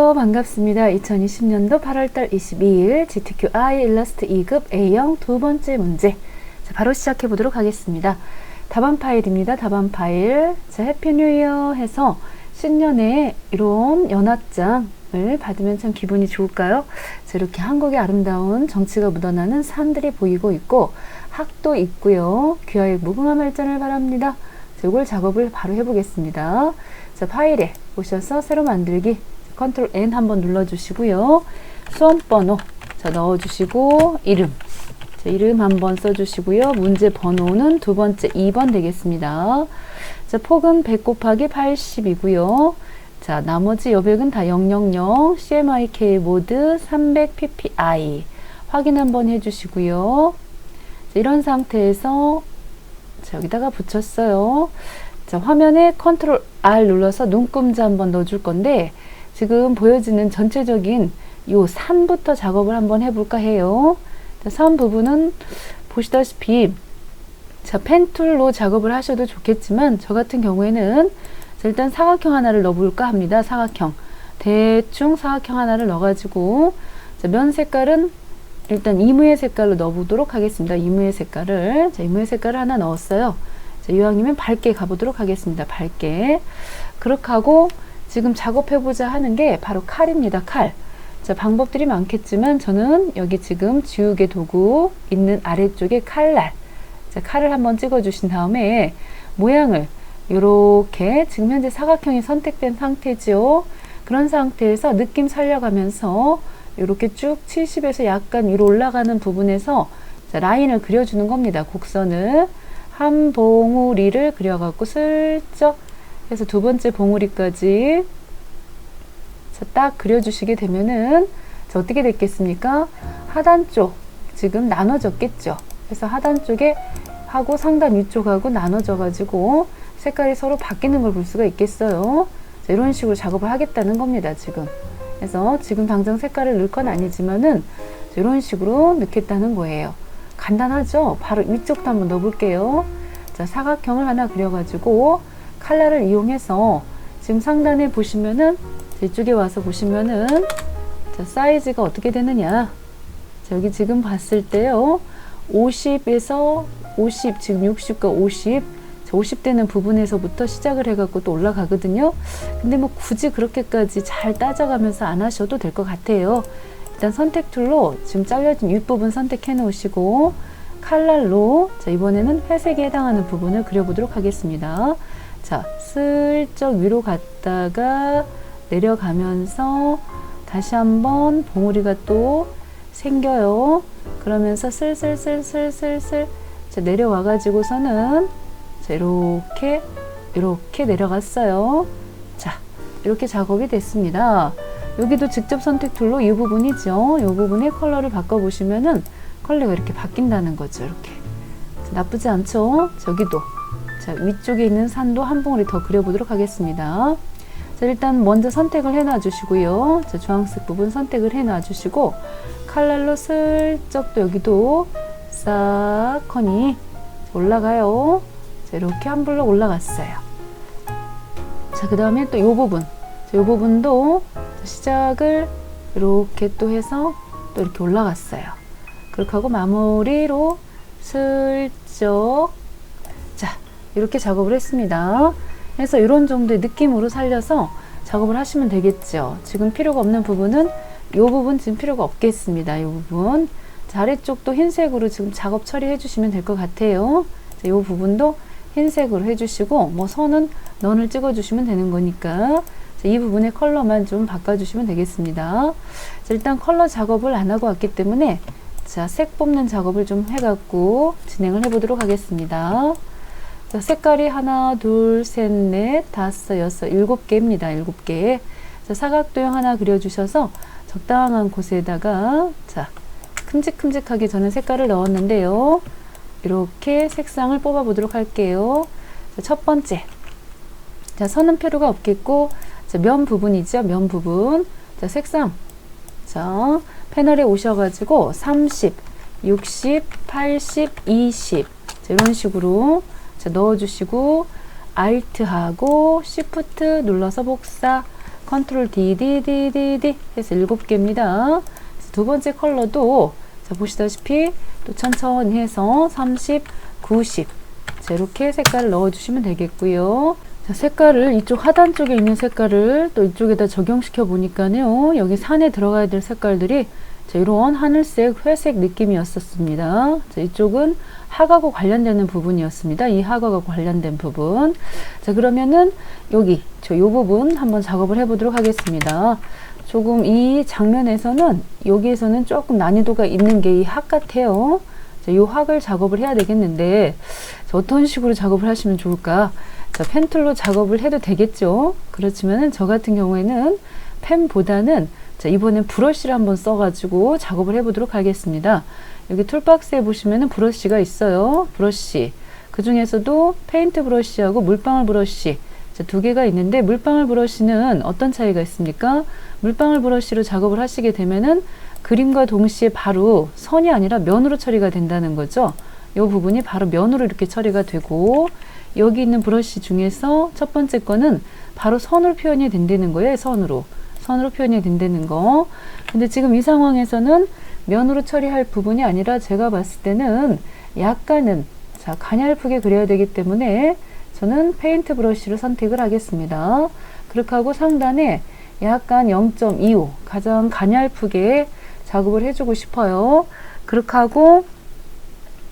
안녕하세요. 반갑습니다. 2020년도 8월달 22일 GTQI 일러스트 2급 A형 두 번째 문제. 자, 바로 시작해 보도록 하겠습니다. 답안 파일입니다. 답안 파일. 자, 해피 뉴 이어 해서 신년에 이런 연합장을 받으면 참 기분이 좋을까요? 자, 이렇게 한국의 아름다운 정취가 묻어나는 산들이 보이고 있고 학도 있고요. 귀하의 무궁한 발전을 바랍니다. 자, 이걸 작업을 바로 해보겠습니다. 자, 파일에 오셔서 새로 만들기 컨트롤 N 한번 눌러주시고요. 수험번호 자, 넣어주시고 이름 자, 이름 한번 써주시고요. 문제 번호는 두 번째 2번 되겠습니다. 자, 폭은 100 곱하기 80이고요. 자, 나머지 여백은 다 000 CMYK 모드 300 PPI 확인 한번 해주시고요. 자, 이런 상태에서 자, 여기다가 붙였어요. 자, 화면에 컨트롤 R 눌러서 눈금자 한번 넣어줄 건데 지금 보여지는 전체적인 요 산부터 작업을 한번 해볼까 해요. 자, 산 부분은 보시다시피 자, 펜툴로 작업을 하셔도 좋겠지만 저 같은 경우에는 자, 일단 사각형 하나를 넣어볼까 합니다. 사각형 대충 사각형 하나를 넣어가지고 자, 면 색깔은 일단 이무의 색깔로 넣어보도록 하겠습니다. 이무의 색깔을 자, 이무의 색깔을 하나 넣었어요. 자, 이왕이면 밝게 가보도록 하겠습니다. 밝게. 그렇게 하고 지금 작업해보자 하는 게 바로 칼입니다. 칼. 자, 방법들이 많겠지만 저는 여기 지금 지우개 도구 있는 아래쪽에 칼날. 자, 칼을 한번 찍어주신 다음에 모양을 이렇게 지금 현재 사각형이 선택된 상태죠. 그런 상태에서 느낌 살려가면서 이렇게 쭉 70에서 약간 위로 올라가는 부분에서 자, 라인을 그려주는 겁니다. 곡선을. 한 봉우리를 그려갖고 슬쩍 해서 두 번째 봉우리까지 자, 딱 그려주시게 되면은 자, 어떻게 됐겠습니까? 하단 쪽 지금 나눠졌겠죠. 그래서 하단 쪽에 하고 상단 위쪽하고 나눠져 가지고 색깔이 서로 바뀌는 걸 볼 수가 있겠어요. 자, 이런 식으로 작업을 하겠다는 겁니다. 지금. 그래서 지금 당장 색깔을 넣을 건 아니지만은 자, 이런 식으로 넣겠다는 거예요. 간단하죠? 바로 위쪽도 한번 넣어볼게요. 자, 사각형을 하나 그려가지고 칼날을 이용해서 지금 상단에 보시면은 이쪽에 와서 보시면은 자, 사이즈가 어떻게 되느냐. 자, 여기 지금 봤을 때요. 50에서 50, 지금 60과 50, 자, 50 되는 부분에서부터 시작을 해갖고 또 올라가거든요. 근데 뭐 굳이 그렇게까지 잘 따져가면서 안 하셔도 될 것 같아요. 일단 선택 툴로 지금 잘려진 윗부분 선택해 놓으시고 칼날로 자, 이번에는 회색에 해당하는 부분을 그려보도록 하겠습니다. 자, 슬쩍 위로 갔다가 내려가면서 다시 한번 봉우리가 또 생겨요. 그러면서 슬슬슬슬슬슬 자, 내려와 가지고서는 자, 이렇게 내려갔어요. 자, 이렇게 작업이 됐습니다. 여기도 직접 선택 툴로 이 부분이죠. 이 부분에 컬러를 바꿔보시면은 컬러가 이렇게 바뀐다는 거죠. 이렇게. 자, 나쁘지 않죠? 저기도. 자, 위쪽에 있는 산도 한 봉우리 더 그려보도록 하겠습니다. 자, 일단 먼저 선택을 해놔 주시고요. 자, 주황색 부분 선택을 해놔 주시고 칼날로 슬쩍 또 여기도 싹 커니 올라가요. 자, 이렇게 한 블록 올라갔어요. 자, 그 다음에 또 이 부분. 자, 이 부분도 시작을 이렇게 또 해서 또 이렇게 올라갔어요. 그렇게 하고 마무리로 슬쩍 자, 이렇게 작업을 했습니다. 그래서 이런 정도의 느낌으로 살려서 작업을 하시면 되겠죠. 지금 필요가 없는 부분은 이 부분 지금 필요가 없겠습니다. 이 부분 자, 아래쪽도 흰색으로 지금 작업 처리해 주시면 될 것 같아요. 자, 이 부분도 흰색으로 해주시고 뭐 선은 넌을 찍어 주시면 되는 거니까 자, 이 부분의 컬러만 좀 바꿔주시면 되겠습니다. 자, 일단 컬러 작업을 안 하고 왔기 때문에 자, 색 뽑는 작업을 좀 해갖고 진행을 해보도록 하겠습니다. 자, 색깔이 하나, 둘, 셋, 넷, 다섯, 여섯, 7개입니다. 7개. 자, 사각도형 하나 그려주셔서 적당한 곳에다가 자, 큼직큼직하게 저는 색깔을 넣었는데요. 이렇게 색상을 뽑아 보도록 할게요. 자, 첫 번째. 자, 선은 필요가 없겠고 자, 면 부분이죠. 면 부분. 자, 색상. 자, 패널에 오셔가지고 30, 60, 80, 20 자, 이런 식으로 자, 넣어주시고 Alt하고 Shift 눌러서 복사 컨트롤 D, D, D, D, D 해서 7개입니다. 두 번째 컬러도 자, 보시다시피 또 천천히 해서 30, 90. 자, 이렇게 색깔을 넣어주시면 되겠고요. 자, 색깔을 이쪽 하단 쪽에 있는 색깔을 또 이쪽에다 적용시켜 보니까요. 여기 산에 들어가야 될 색깔들이 자, 이런 하늘색, 회색 느낌이었었습니다. 자, 이쪽은 하각과 관련되는 부분이었습니다. 이 하각과 관련된 부분. 자, 그러면은 여기 이 부분 한번 작업을 해보도록 하겠습니다. 조금 이 장면에서는 여기에서는 조금 난이도가 있는 게 이 학 같아요. 자, 이 학을 작업을 해야 되겠는데 자, 어떤 식으로 작업을 하시면 좋을까? 자, 펜툴로 작업을 해도 되겠죠. 그렇지만은 저 같은 경우에는 펜보다는 자, 이번엔 브러쉬를 한번 써가지고 작업을 해보도록 하겠습니다. 여기 툴박스에 보시면은 브러쉬가 있어요. 브러쉬. 그 중에서도 페인트 브러쉬하고 물방울 브러쉬. 자, 두 개가 있는데 물방울 브러쉬는 어떤 차이가 있습니까? 물방울 브러쉬로 작업을 하시게 되면은 그림과 동시에 바로 선이 아니라 면으로 처리가 된다는 거죠. 이 부분이 바로 면으로 이렇게 처리가 되고 여기 있는 브러쉬 중에서 첫 번째 거는 바로 선으로 표현이 된다는 거예요. 선으로 표현이 된다는 거. 근데 지금 이 상황에서는 면으로 처리할 부분이 아니라 제가 봤을 때는 약간은 자, 가냘프게 그려야 되기 때문에 저는 페인트 브러쉬로 선택을 하겠습니다. 그렇게 하고 상단에 약간 0.25 가장 가냘프게 작업을 해주고 싶어요. 그렇게 하고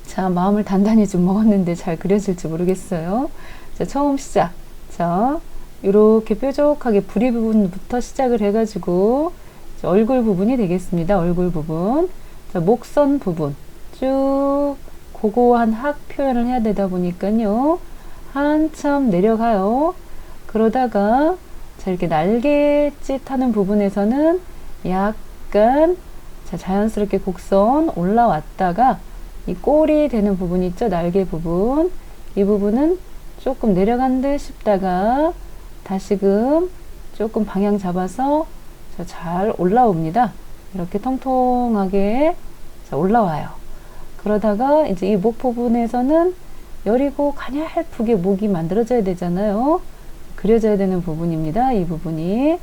자, 마음을 단단히 좀 먹었는데 잘 그려질지 모르겠어요. 자, 처음 시작. 자, 이렇게 뾰족하게 부리 부분부터 시작을 해가지고 자, 얼굴 부분이 되겠습니다. 얼굴 부분. 자, 목선 부분 쭉 고고한 학 표현을 해야 되다 보니까요. 한참 내려가요. 그러다가 자, 이렇게 날개짓 하는 부분에서는 약간 자, 자연스럽게 곡선 올라왔다가 이 꼬리 되는 부분 있죠? 날개 부분. 이 부분은 조금 내려간 듯 싶다가 다시금 조금 방향 잡아서 자, 잘 올라옵니다. 이렇게 통통하게 자, 올라와요. 그러다가 이제 이 목 부분에서는 여리고 가냘프게 목이 만들어져야 되잖아요. 그려져야 되는 부분입니다. 이 부분이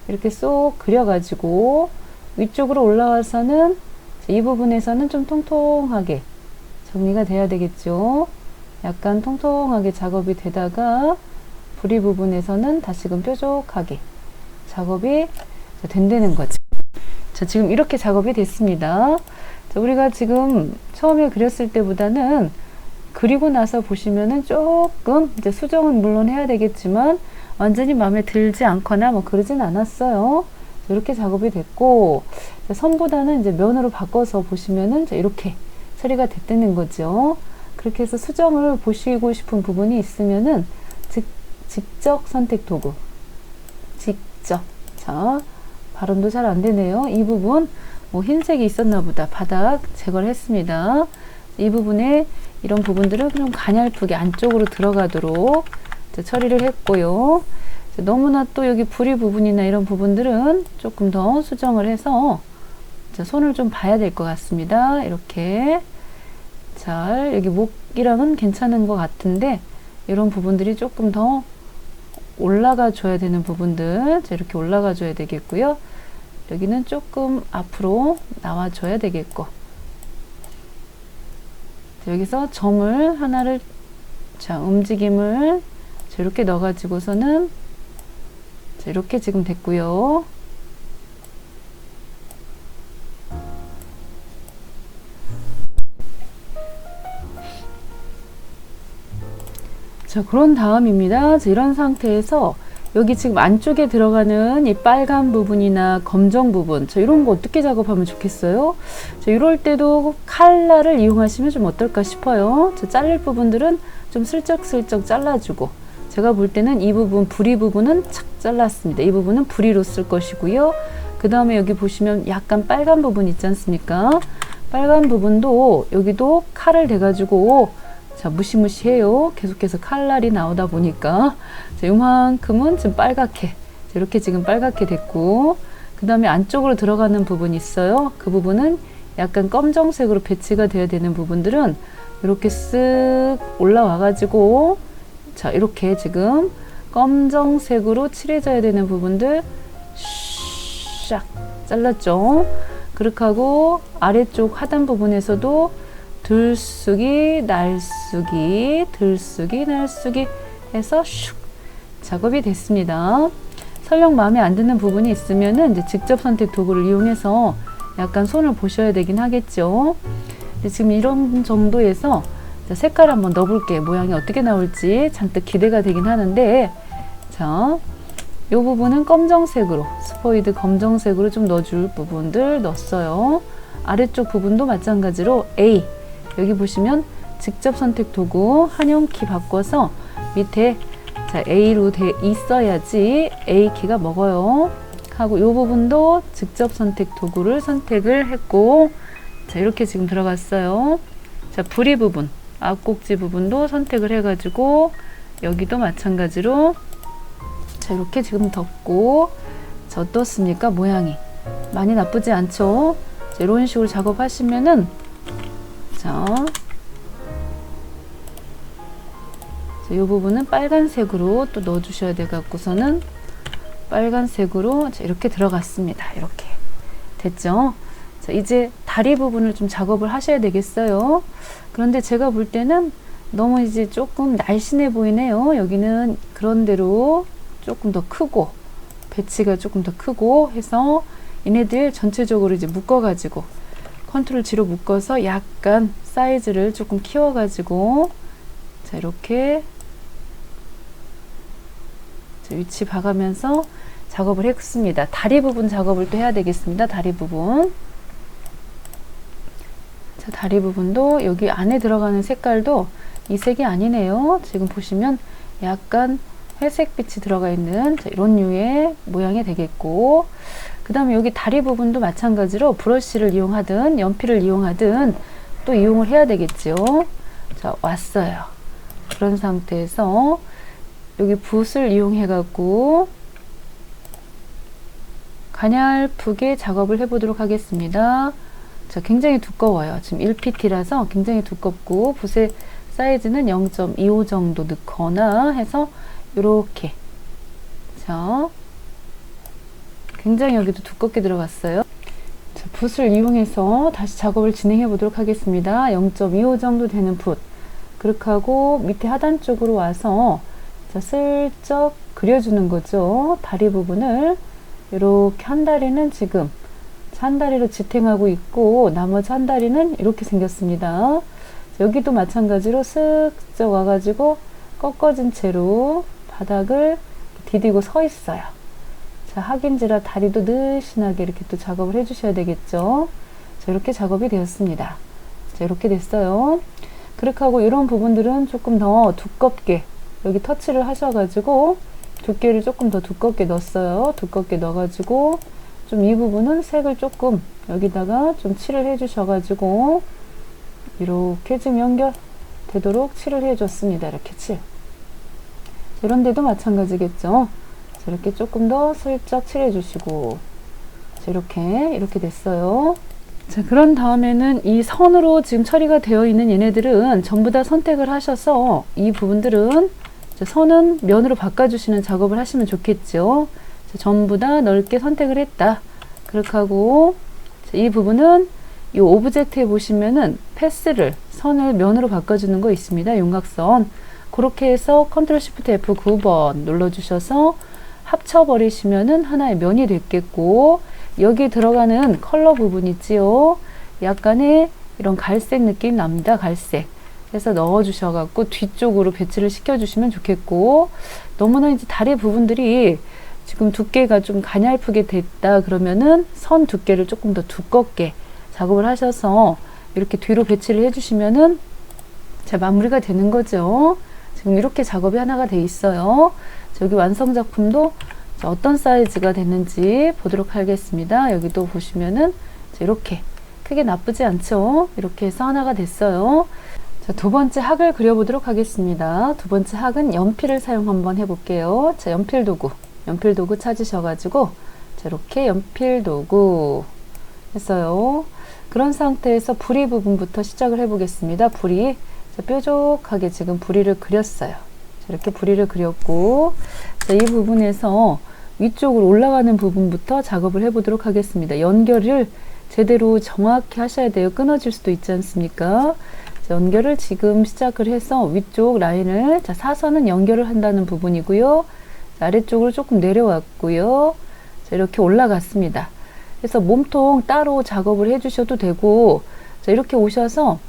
이렇게 쏙 그려가지고 위쪽으로 올라와서는 이 부분에서는 좀 통통하게 정리가 돼야 되겠죠. 약간 통통하게 작업이 되다가 부리 부분에서는 다시금 뾰족하게 작업이 된다는 거죠. 자, 지금 이렇게 작업이 됐습니다. 자, 우리가 지금 처음에 그렸을 때보다는 그리고 나서 보시면은 조금 이제 수정은 물론 해야 되겠지만 완전히 마음에 들지 않거나 뭐 그러진 않았어요. 이렇게 작업이 됐고 선보다는 이제 면으로 바꿔서 보시면은 이렇게 처리가 됐다는 거죠. 그렇게 해서 수정을 보시고 싶은 부분이 있으면은 직접 선택 도구 직접 자 발음도 잘 안 되네요. 이 부분 뭐 흰색이 있었나 보다. 바닥 제거를 했습니다. 이 부분에 이런 부분들을 그냥 가냘프게 안쪽으로 들어가도록 처리를 했고요. 너무나 또 여기 부리 부분이나 이런 부분들은 조금 더 수정을 해서 손을 좀 봐야 될 것 같습니다. 이렇게 잘 여기 목이랑은 괜찮은 것 같은데 이런 부분들이 조금 더 올라가 줘야 되는 부분들 이렇게 올라가 줘야 되겠고요. 여기는 조금 앞으로 나와 줘야 되겠고 여기서 점을 하나를 자 움직임을 이렇게 넣어 가지고서는 이렇게 지금 됐고요. 자, 그런 다음입니다. 자, 이런 상태에서 여기 지금 안쪽에 들어가는 이 빨간 부분이나 검정 부분, 자, 이런 거 어떻게 작업하면 좋겠어요? 자, 이럴 때도 칼날을 이용하시면 좀 어떨까 싶어요. 자, 잘릴 부분들은 좀 슬쩍슬쩍 잘라주고, 제가 볼 때는 이 부분, 부리 부분은 착 잘랐습니다. 이 부분은 부리로 쓸 것이고요. 그 다음에 여기 보시면 약간 빨간 부분 있지 않습니까? 빨간 부분도 여기도 칼을 대가지고 자, 무시무시해요. 계속해서 칼날이 나오다 보니까 자, 요만큼은 좀 빨갛게 이렇게 지금 빨갛게 됐고 그 다음에 안쪽으로 들어가는 부분이 있어요. 그 부분은 약간 검정색으로 배치가 되어야 되는 부분들은 이렇게 쓱 올라와 가지고 자, 이렇게 지금 검정색으로 칠해져야 되는 부분들 샥 잘랐죠. 그렇게 하고 아래쪽 하단 부분에서도 들쑥이 날쑥이 들쑥이 날쑥이 해서 슉 작업이 됐습니다. 설령 마음에 안 드는 부분이 있으면은 이제 직접 선택 도구를 이용해서 약간 손을 보셔야 되긴 하겠죠. 근데 지금 이런 정도에서 색깔 한번 넣어볼게요. 모양이 어떻게 나올지 잔뜩 기대가 되긴 하는데, 자, 이 부분은 검정색으로, 스포이드 검정색으로 좀 넣어줄 부분들 넣었어요. 아래쪽 부분도 마찬가지로 A, 여기 보시면 직접 선택 도구 한영키 바꿔서 밑에 자 A로 돼 있어야지 A키가 먹어요 하고, 이 부분도 직접 선택 도구를 선택을 했고, 자 이렇게 지금 들어갔어요. 자 부리 부분, 앞꼭지 부분도 선택을 해가지고 여기도 마찬가지로 자 이렇게 지금 덮고, 자 어떻습니까? 모양이 많이 나쁘지 않죠? 자, 이런 식으로 작업하시면은 자, 이 부분은 빨간색으로 또 넣어주셔야 돼 갖고서는 빨간색으로 자, 이렇게 들어갔습니다. 이렇게 됐죠? 자, 이제 다리 부분을 좀 작업을 하셔야 되겠어요. 그런데 제가 볼 때는 너무 이제 조금 날씬해 보이네요. 여기는 그런대로 조금 더 크고 배치가 조금 더 크고 해서 얘네들 전체적으로 이제 묶어가지고 컨트롤 G로 묶어서 약간 사이즈를 조금 키워가지고 자 이렇게 자, 위치 봐가면서 작업을 했습니다. 다리 부분 작업을 또 해야 되겠습니다. 다리 부분. 자 다리 부분도 여기 안에 들어가는 색깔도 이 색이 아니네요. 지금 보시면 약간 회색빛이 들어가 있는 자, 이런 류의 모양이 되겠고, 그 다음에 여기 다리 부분도 마찬가지로 브러쉬를 이용하든 연필을 이용하든 또 이용을 해야 되겠죠. 자 왔어요. 그런 상태에서 여기 붓을 이용해 갖고 가냘프게 작업을 해 보도록 하겠습니다. 자 굉장히 두꺼워요. 지금 1pt라서 굉장히 두껍고 붓의 사이즈는 0.25 정도 넣거나 해서 이렇게 자 굉장히 여기도 두껍게 들어갔어요. 자, 붓을 이용해서 다시 작업을 진행해 보도록 하겠습니다. 0.25 정도 되는 붓 그렇게 하고 밑에 하단 쪽으로 와서 자, 슬쩍 그려주는 거죠. 다리 부분을 이렇게 한 다리는 지금 한 다리로 지탱하고 있고 나머지 한 다리는 이렇게 생겼습니다. 자, 여기도 마찬가지로 쓱쩍 와가지고 꺾어진 채로 바닥을 디디고 서 있어요. 자, 확인지라 다리도 느슨하게 이렇게 또 작업을 해 주셔야 되겠죠. 자, 이렇게 작업이 되었습니다. 자, 이렇게 됐어요. 그렇게 하고 이런 부분들은 조금 더 두껍게 여기 터치를 하셔가지고 두께를 조금 더 두껍게 넣었어요. 두껍게 넣어가지고 좀 이 부분은 색을 조금 여기다가 좀 칠을 해 주셔가지고 이렇게 좀 연결되도록 칠을 해 줬습니다. 이렇게 칠. 이런 데도 마찬가지겠죠. 이렇게 조금 더 슬쩍 칠해 주시고 이렇게 됐어요. 자, 그런 다음에는 이 선으로 지금 처리가 되어 있는 얘네들은 전부 다 선택을 하셔서 이 부분들은 선은 면으로 바꿔주시는 작업을 하시면 좋겠죠. 자, 전부 다 넓게 선택을 했다. 그렇게 하고 자, 이 부분은 이 오브젝트에 보시면은 패스를 선을 면으로 바꿔주는 거 있습니다. 윤곽선. 그렇게 해서 컨트롤 시프트 F 9번 눌러주셔서 합쳐버리시면은 하나의 면이 됐겠고, 여기 들어가는 컬러 부분 있지요. 약간의 이런 갈색 느낌 납니다. 갈색. 해서 넣어주셔갖고 뒤쪽으로 배치를 시켜주시면 좋겠고, 너무나 이제 다리 부분들이 지금 두께가 좀 가냘프게 됐다 그러면은 선 두께를 조금 더 두껍게 작업을 하셔서 이렇게 뒤로 배치를 해주시면은 자, 마무리가 되는 거죠. 지금 이렇게 작업이 하나가 돼 있어요. 여기 완성 작품도 어떤 사이즈가 됐는지 보도록 하겠습니다. 여기도 보시면은 이렇게 크게 나쁘지 않죠. 이렇게 해서 하나가 됐어요. 자, 두 번째 학을 그려보도록 하겠습니다. 두 번째 학은 연필을 사용 한번 해볼게요. 자, 연필 도구 찾으셔가지고 자, 이렇게 연필 도구 했어요. 그런 상태에서 부리 부분부터 시작을 해보겠습니다. 부리. 자, 뾰족하게 지금 부리를 그렸어요. 자, 이렇게 부리를 그렸고, 자, 이 부분에서 위쪽으로 올라가는 부분부터 작업을 해보도록 하겠습니다. 연결을 제대로 정확히 하셔야 돼요. 끊어질 수도 있지 않습니까? 연결을 지금 시작을 해서 위쪽 라인을, 자, 사선은 연결을 한다는 부분이고요. 자, 아래쪽으로 조금 내려왔고요. 자, 이렇게 올라갔습니다. 그래서 몸통 따로 작업을 해주셔도 되고, 자, 이렇게 오셔서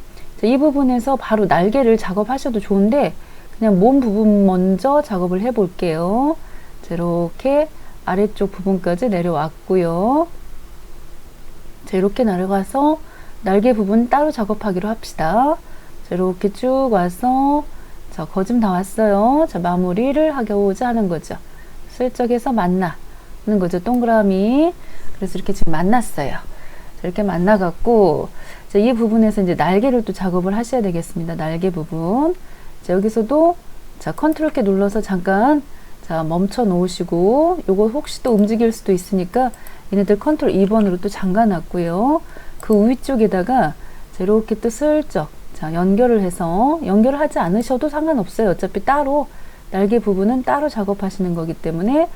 자, 이 부분에서 바로 날개를 작업하셔도 좋은데 그냥 몸 부분 먼저 작업을 해 볼게요. 자, 이렇게 아래쪽 부분까지 내려왔고요. 자, 이렇게 내려가서 날개 부분 따로 작업하기로 합시다. 자, 이렇게 쭉 와서, 자, 거짐 다 왔어요. 자, 마무리를 하고자 하는 거죠. 슬쩍 해서 만나는 거죠. 동그라미. 그래서 이렇게 지금 만났어요. 자, 이렇게 만나갖고, 자, 이 부분에서 이제 날개를 또 작업을 하셔야 되겠습니다. 날개 부분. 자, 여기서도, 자, 컨트롤 키 눌러서 잠깐, 자, 멈춰 놓으시고, 요거 혹시 또 움직일 수도 있으니까 얘네들 컨트롤 2번으로 또 잠가 놨고요. 그 위쪽에다가 자, 이렇게 또 슬쩍, 자, 연결을 해서, 연결을 하지 않으셔도 상관없어요. 어차피 따로 날개 부분은 따로 작업하시는 거기 때문에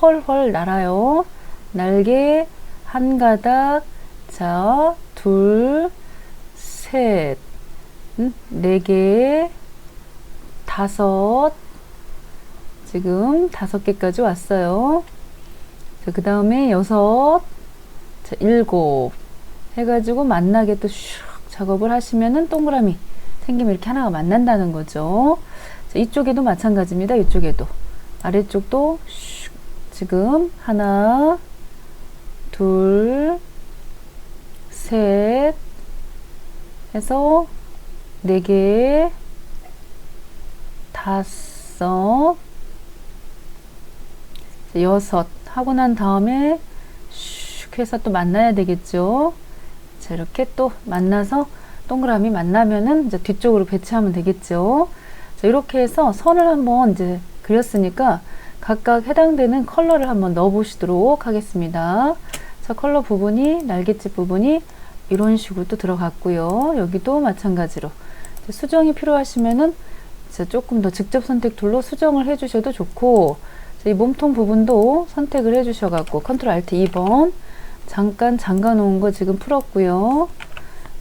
헐헐 날아요. 날개 한 가닥, 자, 둘, 셋, 네 개, 다섯, 지금 5개까지 왔어요. 그 다음에 6, 자, 7 해가지고 만나게 또 슉 작업을 하시면은 동그라미 생기면 이렇게 하나가 만난다는 거죠. 자, 이쪽에도 마찬가지입니다. 이쪽에도 아래쪽도 슉 지금 하나, 둘, 셋 해서 4개, 5, 6 하고 난 다음에 슉 해서 또 만나야 되겠죠. 자, 이렇게 또 만나서 동그라미 만나면은 이제 뒤쪽으로 배치하면 되겠죠. 자, 이렇게 해서 선을 한번 이제 그렸으니까 각각 해당되는 컬러를 한번 넣어 보시도록 하겠습니다. 자, 컬러 부분이, 날갯짓 부분이 이런 식으로 또 들어갔고요. 여기도 마찬가지로 수정이 필요하시면은 조금 더 직접 선택 툴로 수정을 해 주셔도 좋고, 이 몸통 부분도 선택을 해 주셔갖고 컨트롤 알트 2번 잠깐 잠가 놓은 거 지금 풀었고요.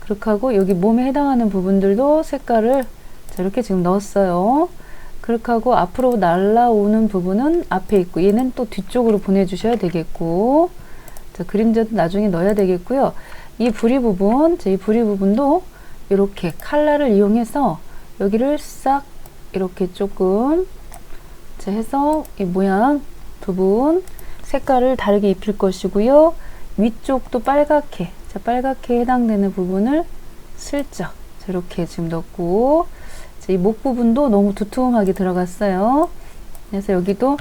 그렇게 하고 여기 몸에 해당하는 부분들도 색깔을 자, 이렇게 지금 넣었어요. 그렇게 하고 앞으로 날라오는 부분은 앞에 있고 얘는 또 뒤쪽으로 보내주셔야 되겠고, 자, 그림자도 나중에 넣어야 되겠고요. 이 부리 부분, 자, 이 부리 부분도 이렇게 칼라를 이용해서 여기를 싹 이렇게 조금 자, 해서 이 모양 부분 색깔을 다르게 입힐 것이고요. 위쪽도 빨갛게, 자, 빨갛게 해당되는 부분을 슬쩍 자, 이렇게 지금 넣고, 자, 이 목 부분도 너무 두툼하게 들어갔어요. 그래서 여기도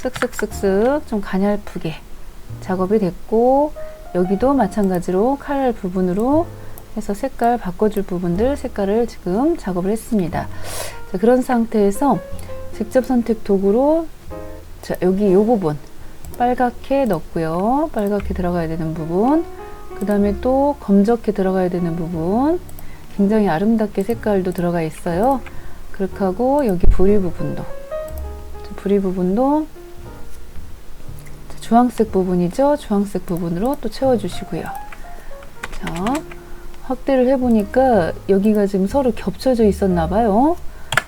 쓱쓱쓱쓱 좀 가냘프게 작업이 됐고, 여기도 마찬가지로 칼 부분으로 해서 색깔 바꿔줄 부분들 색깔을 지금 작업을 했습니다. 자, 그런 상태에서 직접 선택 도구로 자, 여기 요 부분 빨갛게 넣고요. 빨갛게 들어가야 되는 부분, 그 다음에 또 검적게 들어가야 되는 부분, 굉장히 아름답게 색깔도 들어가 있어요. 그렇게 하고 여기 부리 부분도 주황색 부분이죠. 주황색 부분으로 또 채워주시고요. 자, 확대를 해보니까 여기가 지금 서로 겹쳐져 있었나 봐요.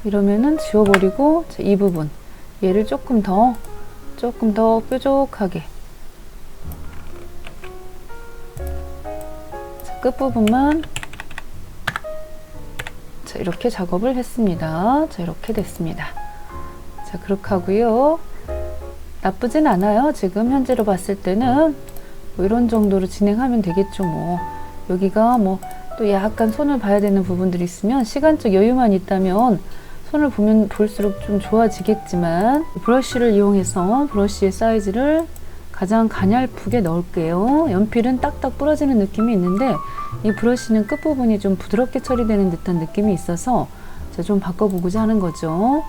이러면은 지워버리고, 자, 이 부분 얘를 조금 더 뾰족하게, 자, 끝부분만 자, 이렇게 작업을 했습니다. 자, 이렇게 됐습니다. 자, 그렇게 하고요. 나쁘진 않아요. 지금 현재로 봤을 때는 뭐 이런 정도로 진행하면 되겠죠. 뭐 여기가 뭐 또 약간 손을 봐야 되는 부분들이 있으면, 시간적 여유만 있다면 손을 보면 볼수록 좀 좋아지겠지만, 브러쉬를 이용해서 브러쉬의 사이즈를 가장 가냘프게 넣을게요. 연필은 딱딱 부러지는 느낌이 있는데 이 브러쉬는 끝부분이 좀 부드럽게 처리되는 듯한 느낌이 있어서 좀 바꿔보고자 하는 거죠.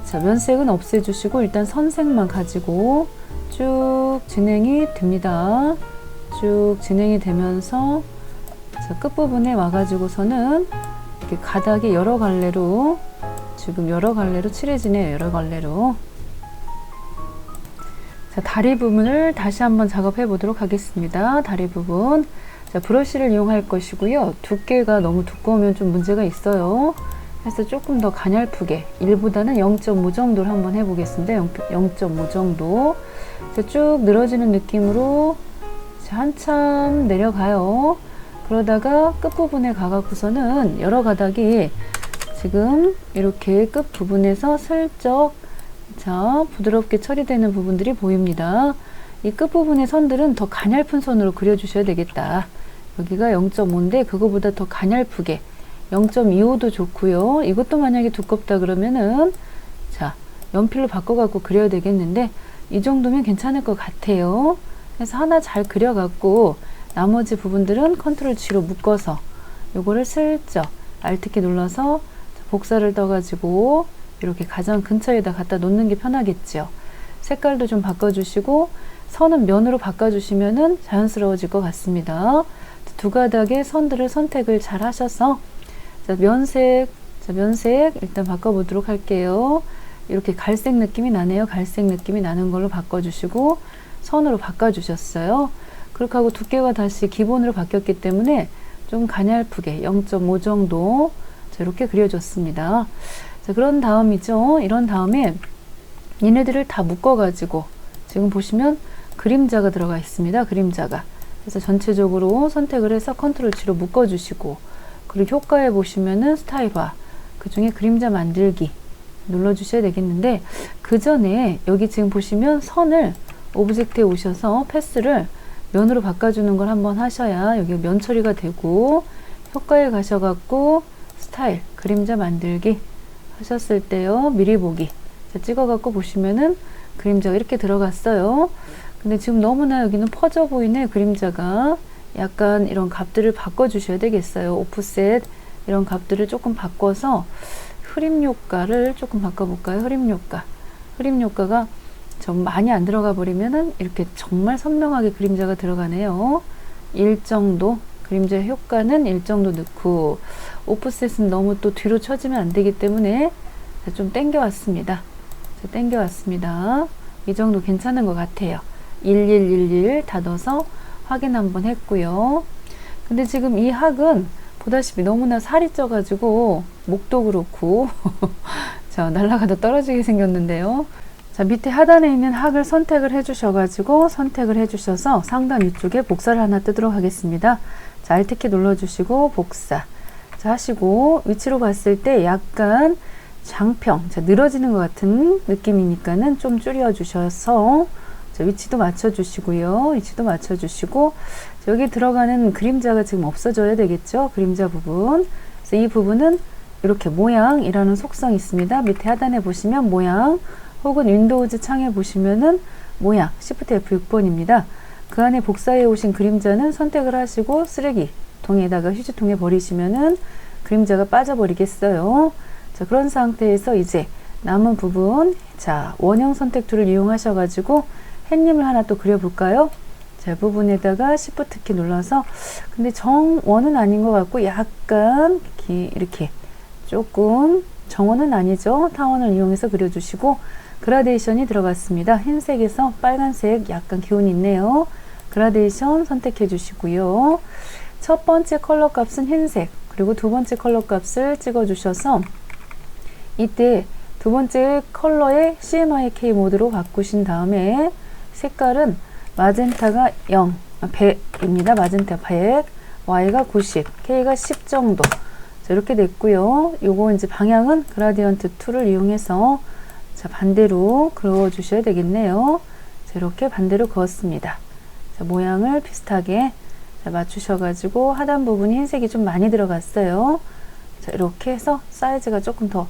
자, 면색은 없애주시고 일단 선색만 가지고 쭉 진행이 됩니다. 쭉 진행이 되면서 자, 끝부분에 와가지고서는 이렇게 가닥이 여러 갈래로, 지금 여러 갈래로 칠해지네요. 여러 갈래로. 자, 다리 부분을 다시 한번 작업해 보도록 하겠습니다. 다리 부분. 자, 브러쉬를 이용할 것이고요. 두께가 너무 두꺼우면 좀 문제가 있어요. 그래서 조금 더 가냘프게 1보다는 0.5 정도를 한번 해보겠습니다. 0.5 정도. 자, 쭉 늘어지는 느낌으로 자, 한참 내려가요. 그러다가 끝부분에 가갖고서는 여러 가닥이 지금 이렇게 끝부분에서 슬쩍 자, 부드럽게 처리되는 부분들이 보입니다. 이 끝부분의 선들은 더 가냘픈 선으로 그려주셔야 되겠다. 여기가 0.5인데 그거보다 더 가냘프게 0.25도 좋고요. 이것도 만약에 두껍다 그러면은 자, 연필로 바꿔갖고 그려야 되겠는데 이 정도면 괜찮을 것 같아요. 그래서 하나 잘 그려갖고 나머지 부분들은 컨트롤 G로 묶어서 요거를 슬쩍 Alt키 눌러서 복사를 떠가지고 이렇게 가장 근처에다 갖다 놓는 게 편하겠죠. 색깔도 좀 바꿔주시고 선은 면으로 바꿔주시면은 자연스러워질 것 같습니다. 두 가닥의 선들을 선택을 잘 하셔서 자, 면색 일단 바꿔보도록 할게요. 이렇게 갈색 느낌이 나네요. 갈색 느낌이 나는 걸로 바꿔주시고 선으로 바꿔주셨어요. 그렇게 하고 두께가 다시 기본으로 바뀌었기 때문에 좀 가냘프게 0.5 정도 자, 이렇게 그려줬습니다. 자, 그런 다음이죠. 이런 다음에 얘네들을 다 묶어가지고 지금 보시면 그림자가 들어가 있습니다. 그림자가. 그래서 전체적으로 선택을 해서 컨트롤 G로 묶어주시고 그리고 효과에 보시면은 스타일화 그 중에 그림자 만들기 눌러주셔야 되겠는데 그 전에 여기 지금 보시면 선을 오브젝트에 오셔서 패스를 면으로 바꿔주는 걸 한번 하셔야 여기 면 처리가 되고 효과에 가셔갖고 스타일 그림자 만들기 하셨을 때요. 미리 보기 자, 찍어갖고 보시면은 그림자가 이렇게 들어갔어요. 근데 지금 너무나 여기는 퍼져 보이네. 그림자가 약간 이런 값들을 바꿔주셔야 되겠어요. 오프셋 이런 값들을 조금 바꿔서 흐림 효과를 조금 바꿔볼까요? 흐림 효과가 좀 많이 안 들어가 버리면은 이렇게 정말 선명하게 그림자가 들어가네요. 1 정도 그림자 효과는 1 정도 넣고 오프셋은 너무 또 뒤로 쳐지면 안 되기 때문에 좀 당겨왔습니다. 당겨왔습니다. 이 정도 괜찮은 것 같아요. 1111 다 넣어서 확인 한번 했고요. 근데 지금 이 학은 보다시피 너무나 살이 쪄가지고 목도 그렇고 자, 날아가다 떨어지게 생겼는데요. 자, 밑에 하단에 있는 학을 선택을 해주셔가지고 선택을 해주셔서 상단 위쪽에 복사를 하나 뜨도록 하겠습니다. 자, Alt키 눌러주시고 복사 자, 하시고 위치로 봤을 때 약간 장평 자, 늘어지는 것 같은 느낌이니까는 좀 줄여주셔서 자, 위치도 맞춰주시고요. 위치도 맞춰주시고 자, 여기 들어가는 그림자가 지금 없어져야 되겠죠. 그림자 부분. 그래서 이 부분은 이렇게 모양이라는 속성이 있습니다. 밑에 하단에 보시면 모양 혹은 윈도우즈 창에 보시면은 모양 Shift F6번입니다. 그 안에 복사해 오신 그림자는 선택을 하시고 쓰레기 통에다가 휴지통에 버리시면은 그림자가 빠져버리겠어요. 자, 그런 상태에서 이제 남은 부분 자, 원형 선택 툴을 이용하셔가지고 햇님을 하나 또 그려볼까요? 자, 부분에다가 Shift 키 눌러서 근데 정원은 아닌 것 같고 약간 이렇게 조금 정원은 아니죠. 타원을 이용해서 그려주시고 그라데이션이 들어갔습니다. 흰색에서 빨간색 약간 기운이 있네요. 그라데이션 선택해 주시고요. 첫 번째 컬러 값은 흰색 그리고 두 번째 컬러 값을 찍어 주셔서 이때 두 번째 컬러의 CMYK 모드로 바꾸신 다음에 색깔은 마젠타가 0, 100입니다. 마젠타 100, Y가 90, K가 10 정도. 자, 이렇게 됐고요. 요거 이제 방향은 그라디언트 툴을 이용해서 자, 반대로 그어 주셔야 되겠네요. 자, 이렇게 반대로 그었습니다. 자, 모양을 비슷하게 자, 맞추셔가지고 하단 부분이 흰색이 좀 많이 들어갔어요. 자, 이렇게 해서 사이즈가 조금 더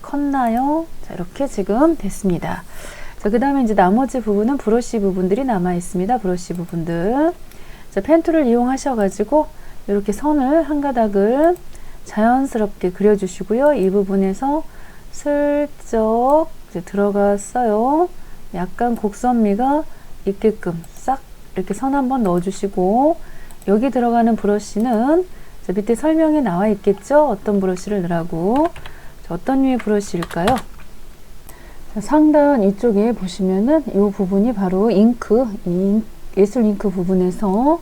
컸나요? 자, 이렇게 지금 됐습니다. 자, 그 다음에 이제 나머지 부분은 브러쉬 부분들이 남아 있습니다. 브러쉬 부분들. 자, 펜 툴을 이용하셔가지고 이렇게 선을 한 가닥을 자연스럽게 그려주시고요. 이 부분에서 슬쩍 이제 들어갔어요. 약간 곡선미가 있게끔 싹 이렇게 선 한번 넣어주시고 여기 들어가는 브러쉬는 자, 밑에 설명에 나와 있겠죠? 어떤 브러쉬를 넣으라고. 자, 어떤 류의 브러쉬일까요? 자, 자, 상단 이쪽에 보시면은 이 부분이 바로 잉크, 예술 잉크 부분에서,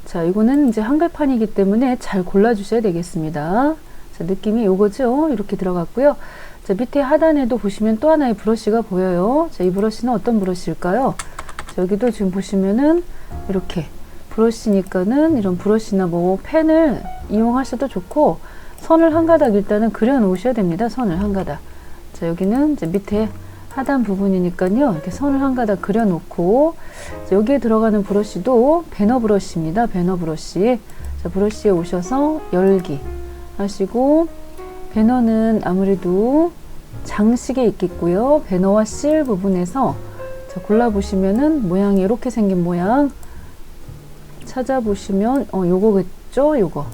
자, 이거는 이제 한글판이기 때문에 잘 골라주셔야 되겠습니다. 자, 느낌이 요거죠? 이렇게 들어갔고요. 자, 밑에 하단에도 보시면 또 하나의 브러쉬가 보여요. 자, 이 브러쉬는 어떤 브러쉬일까요? 자, 여기도 지금 보시면은 이렇게 브러쉬니까는 이런 브러쉬나 뭐 펜을 이용하셔도 좋고, 선을 한 가닥 일단은 그려 놓으셔야 됩니다. 선을 한 가닥. 자, 여기는 이제 밑에 하단 부분이니까요. 이렇게 선을 한 가닥 그려 놓고, 자, 여기에 들어가는 브러쉬도 배너 브러쉬입니다. 배너 브러쉬. 자, 브러쉬에 오셔서 열기 하시고, 배너는 아무래도 장식에 있겠고요. 배너와 실 부분에서 자, 골라보시면은 모양이 이렇게 생긴 모양 찾아보시면 요거겠죠? 요거.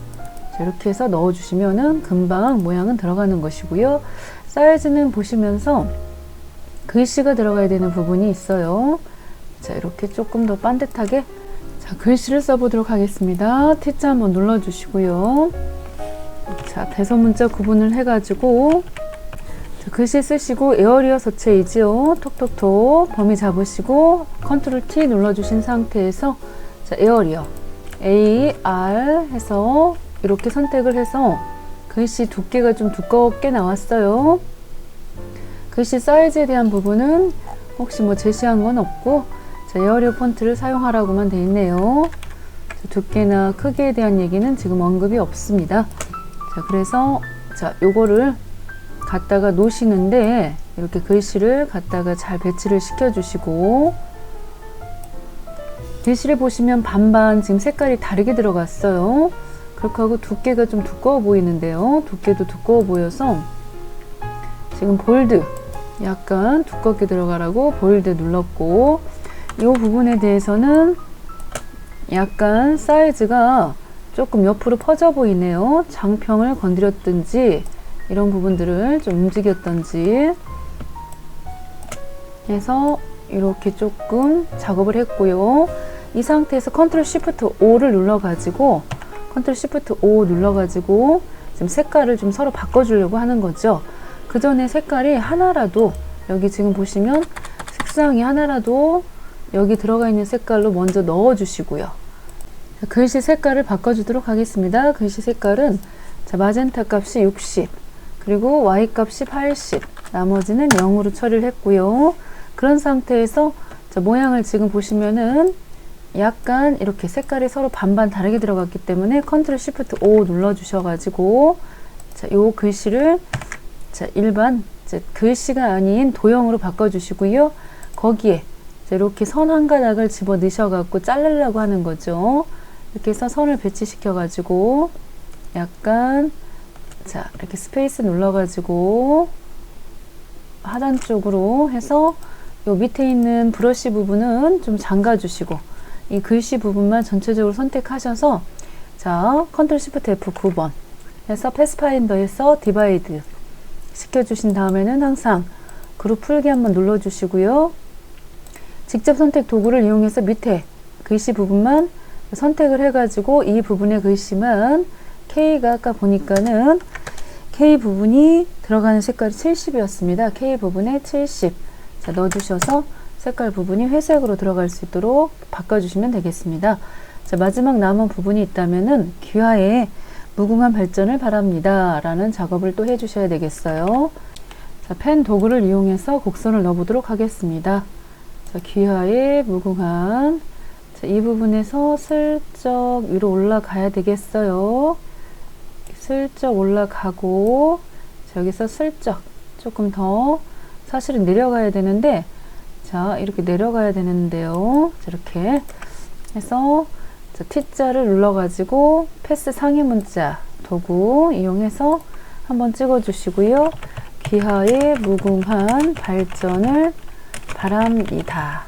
자, 이렇게 해서 넣어주시면은 금방 모양은 들어가는 것이고요. 사이즈는 보시면서 글씨가 들어가야 되는 부분이 있어요. 자, 이렇게 조금 더 반듯하게 자, 글씨를 써보도록 하겠습니다. T자 한번 눌러주시고요. 자, 대소문자 구분을 해가지고 자, 글씨 쓰시고 에어리어 서체이지요. 톡톡톡 범위 잡으시고 컨트롤 T 눌러주신 상태에서 자, 에어리어 AR 해서 이렇게 선택을 해서 글씨 두께가 좀 두껍게 나왔어요. 글씨 사이즈에 대한 부분은 혹시 뭐 제시한 건 없고 자, 에어리어 폰트를 사용하라고만 돼 있네요. 자, 두께나 크기에 대한 얘기는 지금 언급이 없습니다. 자, 그래서 자, 요거를 갖다가 놓으시는데 이렇게 글씨를 갖다가 잘 배치를 시켜 주시고, 글씨를 보시면 반반 지금 색깔이 다르게 들어갔어요. 그렇게 하고 두께가 좀 두꺼워 보이는데요. 두께도 두꺼워 보여서 지금 볼드 약간 두껍게 들어가라고 볼드 눌렀고, 이 부분에 대해서는 약간 사이즈가 조금 옆으로 퍼져 보이네요. 장평을 건드렸든지 이런 부분들을 좀 움직였던지 해서 이렇게 조금 작업을 했고요. 이 상태에서 컨트롤 시프트 O를 눌러가지고 지금 색깔을 좀 서로 바꿔주려고 하는 거죠. 그 전에 색깔이 하나라도 여기 지금 보시면 색상이 하나라도 여기 들어가 있는 색깔로 먼저 넣어주시고요. 글씨 색깔을 바꿔주도록 하겠습니다. 글씨 색깔은 자, 마젠타 값이 60 그리고 Y 값이 80 나머지는 0으로 처리를 했고요. 그런 상태에서 자, 모양을 지금 보시면은 약간 이렇게 색깔이 서로 반반 다르게 들어갔기 때문에 컨트롤 시프트 O 눌러 주셔가지고 자, 요 글씨를 자, 일반 이제 글씨가 아닌 도형으로 바꿔주시고요. 거기에 이렇게 선 한 가닥을 집어 넣으셔갖고 자르려고 하는 거죠. 이렇게 해서 선을 배치시켜가지고 약간 자, 이렇게 스페이스 눌러가지고 하단 쪽으로 해서 요 밑에 있는 브러쉬 부분은 좀 잠가주시고 이 글씨 부분만 전체적으로 선택하셔서 자, 컨트롤 시프트 F 9번 해서 패스파인더에서 디바이드 시켜주신 다음에는 항상 그룹 풀기 한번 눌러주시고요. 직접 선택 도구를 이용해서 밑에 글씨 부분만 선택을 해가지고 이 부분의 글씨만 K가 아까 보니까는 K 부분이 들어가는 색깔이 70이었습니다. K 부분에 70 자, 넣어주셔서 색깔 부분이 회색으로 들어갈 수 있도록 바꿔주시면 되겠습니다. 자, 마지막 남은 부분이 있다면은 귀하의 무궁한 발전을 바랍니다 라는 작업을 또 해주셔야 되겠어요. 자, 펜 도구를 이용해서 곡선을 넣어보도록 하겠습니다. 자, 귀하의 무궁한 자, 이 부분에서 슬쩍 위로 올라가야 되겠어요. 슬쩍 올라가고 자, 여기서 슬쩍 조금 더 사실은 내려가야 되는데 자, 이렇게 내려가야 되는데요. 자, 이렇게 해서 자, T자를 눌러가지고 패스 상위 문자 도구 이용해서 한번 찍어주시고요. 귀하의 무궁한 발전을 바랍니다.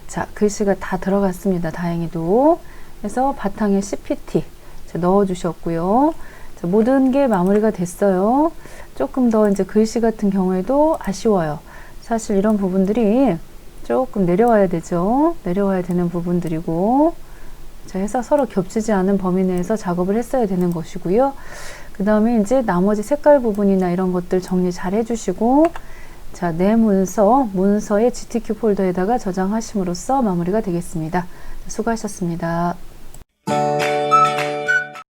자, 글씨가 다 들어갔습니다. 다행히도. 그래서 바탕에 CPT 자, 넣어주셨고요. 자, 모든 게 마무리가 됐어요. 조금 더 이제 글씨 같은 경우에도 아쉬워요. 사실 이런 부분들이 조금 내려와야 되죠. 내려와야 되는 부분들이고 자, 해서 서로 겹치지 않은 범위 내에서 작업을 했어야 되는 것이고요. 그 다음에 이제 나머지 색깔 부분이나 이런 것들 정리 잘 해주시고 자, 내 문서의 GTQ 폴더에다가 저장하심으로써 마무리가 되겠습니다. 수고하셨습니다.